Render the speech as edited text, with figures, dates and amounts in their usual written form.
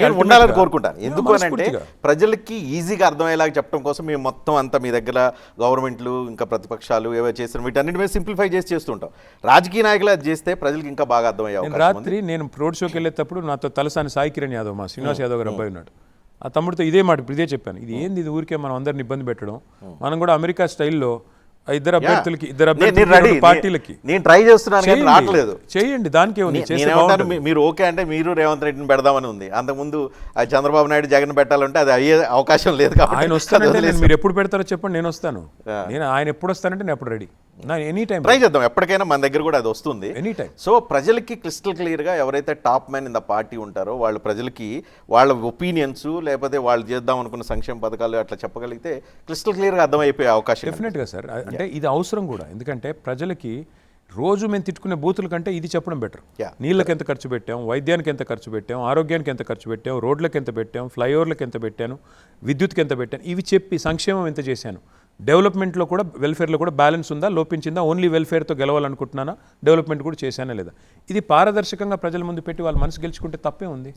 నేను ఉండాలని కోరుకుంటాను. ఎందుకు అని అంటే ప్రజలకి ఈజీగా అర్థమయ్యేలాగా చెప్పడం కోసం మేము మొత్తం అంతా మీ దగ్గర గవర్నమెంట్లు ఇంకా ప్రతిపక్షాలు ఏవో చేసిన వీటన్నిటి మీద సింప్లిఫై చేస్తుంటాం. రాజకీయ నాయకులు అది చేస్తే ప్రజలకి ఇంకా బాగా అర్థమయ్యే అవకాశం ఉంది. రాత్రి నేను రోడ్ షోకి వెళ్ళేటప్పుడు నాతో తలసాని సాయి కిరణ్ యాదవ్, మా శ్రీనివాస్ యాదవ్ గారు అబ్బాయి ఉన్నాడు, ఆ తమ్ముడితో ఇదే మాట ఇదే చెప్పాను. ఇది ఏంది, ఇది ఊరికే మనం అందరిని ఇబ్బంది పెట్టడం, మనం కూడా అమెరికా స్టైల్లో ఇద్దరు అభ్యర్థులకి పార్టీలకి నేను ట్రై చేస్తున్నాను కానీ రావట్లేదు. చేయండి, దానికి మీరు ఓకే అంటే మీరు రేవంత్ రెడ్డిని పెడదామని ఉంది. అంతకుముందు చంద్రబాబు నాయుడు జగన్ పెట్టాలంటే అది అయ్యే అవకాశం లేదు. ఆయన వస్తానంటే మీరు ఎప్పుడు పెడతారో చెప్పండి, నేను వస్తాను. నేను ఆయన ఎప్పుడు వస్తానంటే నేను ఎప్పుడు రెడీ, ఎనీ టైం ట్రై చేద్దాం. ఎప్పటికైనా మన దగ్గర కూడా అది వస్తుంది ఎనీ టైం. సో ప్రజలకి క్రిస్టల్ క్లియర్గా ఎవరైతే top man in the party ఉంటారో వాళ్ళు ప్రజలకి వాళ్ళ ఒపీనియన్స్ లేకపోతే వాళ్ళు చేద్దాం అనుకున్న సంక్షేమ పథకాలు అట్లా చెప్పగలిగితే క్రిస్టల్ క్లియర్గా అర్థమైపోయే అవకాశం డెఫినెట్గా సార్. అంటే ఇది అవసరం కూడా, ఎందుకంటే ప్రజలకి రోజు మేము తిట్టుకునే బూతుల కంటే ఇది చెప్పడం బెటర్. నీళ్ళకి ఎంత ఖర్చు పెట్టాం, వైద్యానికి ఎంత ఖర్చు పెట్టాం, ఆరోగ్యానికి ఎంత ఖర్చు పెట్టాం, రోడ్లకు ఎంత పెట్టాం, ఫ్లైఓవర్లకు ఎంత పెట్టాను, విద్యుత్కి ఎంత పెట్టాను, ఇవి చెప్పి సంక్షేమం ఎంత చేశాను, డెవలప్మెంట్లో కూడా వెల్ఫేర్లో కూడా బ్యాలెన్స్ ఉందా, లోపించిందా, ఓన్లీ వెల్ఫేర్తో గెలవాలనుకుంటున్నానా, డెవలప్మెంట్ కూడా చేశానా లేదా, ఇది పారదర్శకంగా ప్రజల ముందు పెట్టి వాళ్ళ మనసు గెలుచుకుంటే తప్పే ఉంది.